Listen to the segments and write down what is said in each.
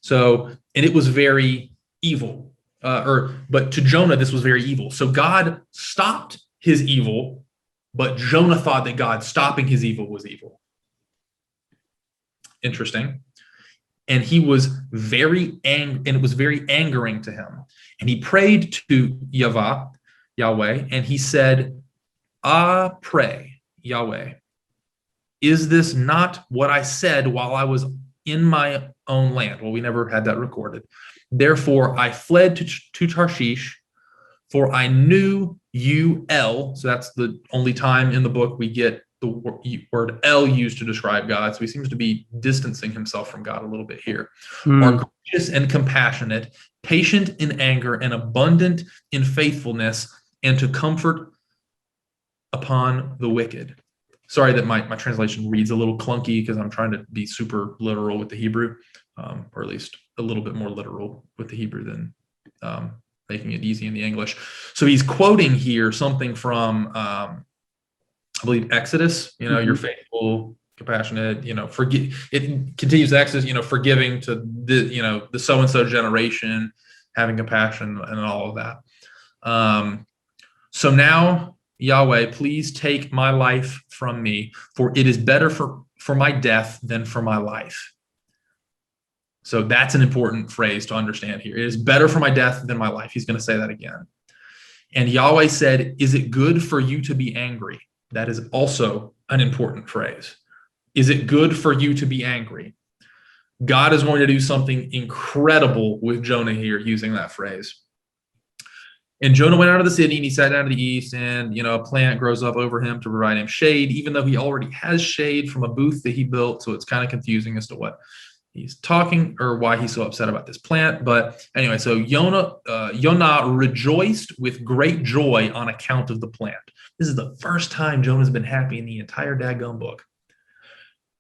So, and it was very evil. But to Jonah, this was very evil. So God stopped his evil, but Jonah thought that God stopping his evil was evil. Interesting. And he was very angry, and it was very angering to him. And he prayed to Yahweh, and he said, "Ah, pray, Yahweh, is this not what I said while I was in my own land?" Well, we never had that recorded. "Therefore, I fled to Tarshish, for I knew you, El." So that's the only time in the book we get the word El used to describe God. So he seems to be distancing himself from God a little bit here. "Are gracious and compassionate, patient in anger, and abundant in faithfulness, and to comfort upon the wicked." Sorry that my translation reads a little clunky because I'm trying to be super literal with the Hebrew, or at least a little bit more literal with the Hebrew than making it easy in the English. So he's quoting here something from, I believe, Exodus, you're faithful, compassionate, forgive. It continues Exodus, forgiving to the so-and-so generation, having compassion and all of that. So now, Yahweh, please take my life from me, for it is better for my death than for my life. So that's an important phrase to understand here. It is better for my death than my life. He's going to say that again. And Yahweh said, "Is it good for you to be angry?" That is also an important phrase. Is it good for you to be angry? God is going to do something incredible with Jonah here using that phrase. "And Jonah went out of the city, and he sat down to the east, and a plant grows up over him to provide him shade, even though he already has shade from a booth that he built." So it's kind of confusing as to what he's talking or why he's so upset about this plant. But anyway, so Jonah rejoiced with great joy on account of the plant. This is the first time Jonah's been happy in the entire daggone book.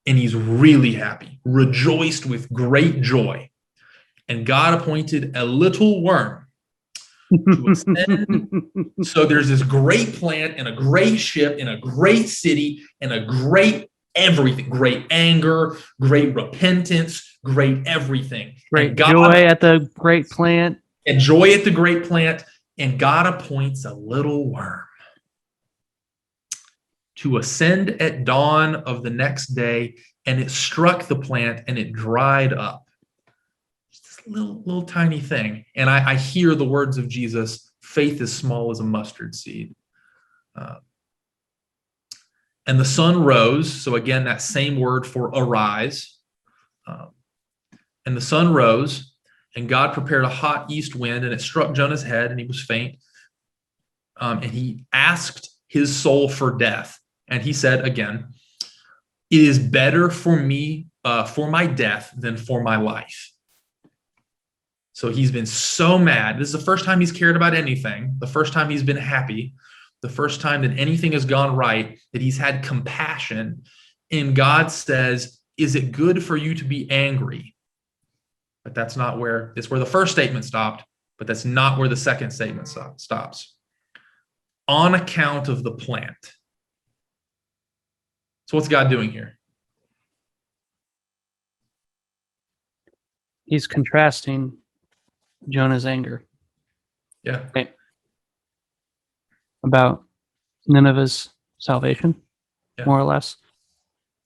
And he's really happy, rejoiced with great joy. "And God appointed a little worm to ascend." So there's this great plant and a great ship and a great city and a great everything, great anger, great repentance, great everything. Great joy at the great plant. And joy at the great plant. And God appoints a little worm to ascend at dawn of the next day, and it struck the plant and it dried up. Just a little tiny thing. And I hear the words of Jesus, "Faith is small as a mustard seed." "And the sun rose." So again, that same word for arise. "And the sun rose, and God prepared a hot east wind, and it struck Jonah's head, and he was faint. And he asked his soul for death. And he said again, 'It is better for me, for my death than for my life.'" So he's been so mad. This is the first time he's cared about anything, the first time he's been happy, the first time that anything has gone right, that he's had compassion. And God says, "Is it good for you to be angry?" But that's not where, it's where the first statement stopped, but that's not where the second statement stops. "On account of the plant." So what's God doing here? He's contrasting Jonah's anger. Yeah. Right. About Nineveh's salvation, more or less.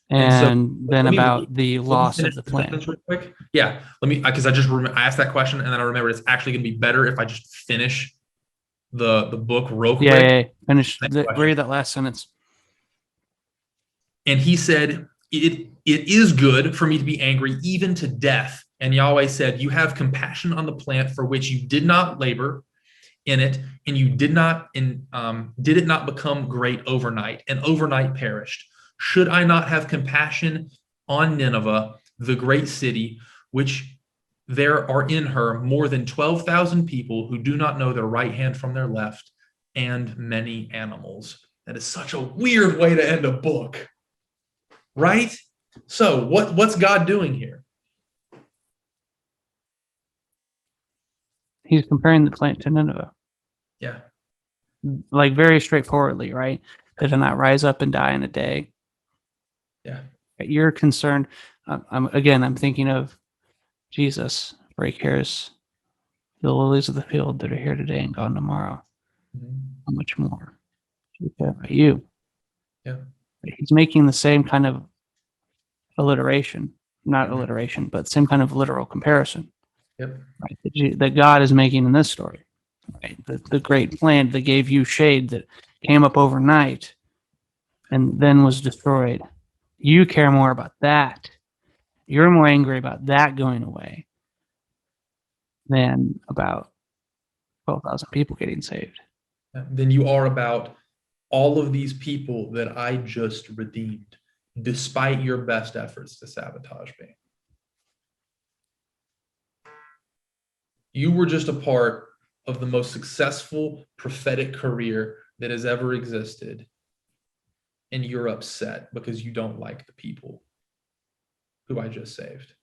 And then about the loss of the plant. Real quick. Yeah, let me, because I asked that question, and then I remembered it's actually going to be better if I just finish the book real quick. Yeah. Finish. Read that last sentence. "And he said, it is good for me to be angry, even to death. And Yahweh said, you have compassion on the plant for which you did not labor in it, and you did it not become great overnight, and overnight perished. Should I not have compassion on Nineveh, the great city, which there are in her more than 12,000 people who do not know their right hand from their left, and many animals?" That is such a weird way to end a book, right? So what's God doing here? He's comparing the plant to Nineveh. Yeah. Like very straightforwardly, right? They did not rise up and die in a day. Yeah. You're concerned. I'm thinking of Jesus, for he cares the lilies of the field that are here today and gone tomorrow. How much more should he care about you? Yeah. He's making the same kind of alliteration, not alliteration, but same kind of literal comparison. Yep. Right? That God is making in this story. Right? The great plant that gave you shade that came up overnight and then was destroyed. You care more about that. You're more angry about that going away than about 12,000 people getting saved. Than you are about all of these people that I just redeemed, despite your best efforts to sabotage me. You were just a part of the most successful prophetic career that has ever existed, and you're upset because you don't like the people who I just saved.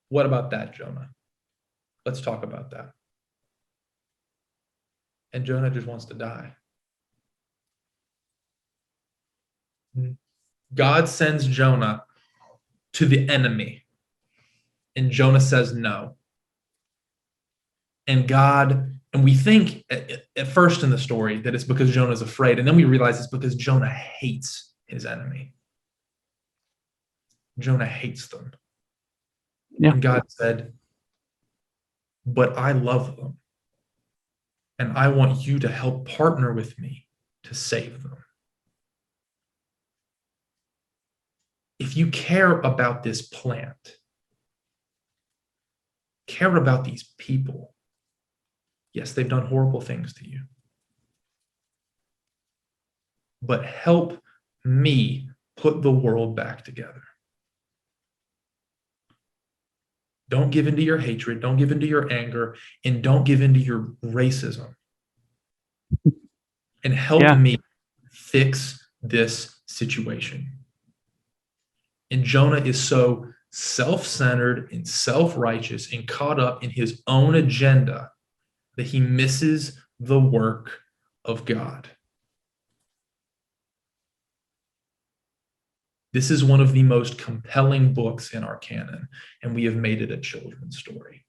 What about that, Jonah? Let's talk about that. And Jonah just wants to die. God sends Jonah to the enemy, and Jonah says no. And we think at first in the story that it's because Jonah's afraid, and then we realize it's because Jonah hates his enemy. Jonah hates them. Yeah. And God said, but I love them, and I want you to help partner with me to save them. If you care about this plant, care about these people, yes, they've done horrible things to you, but help me put the world back together. Don't give into your hatred, don't give into your anger, and don't give into your racism. And help me fix this situation. And Jonah is so self-centered and self-righteous and caught up in his own agenda that he misses the work of God. This is one of the most compelling books in our canon, and we have made it a children's story.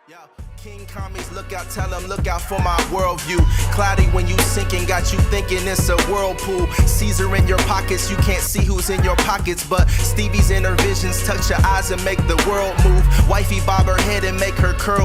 Yo, King Commies, look out, tell them, look out for my worldview. Cloudy when you sinking, got you thinking it's a whirlpool. Caesar in your pockets, you can't see who's in your pockets, but Stevie's inner visions touch your eyes and make the world move. Wifey bob her head and make her curl.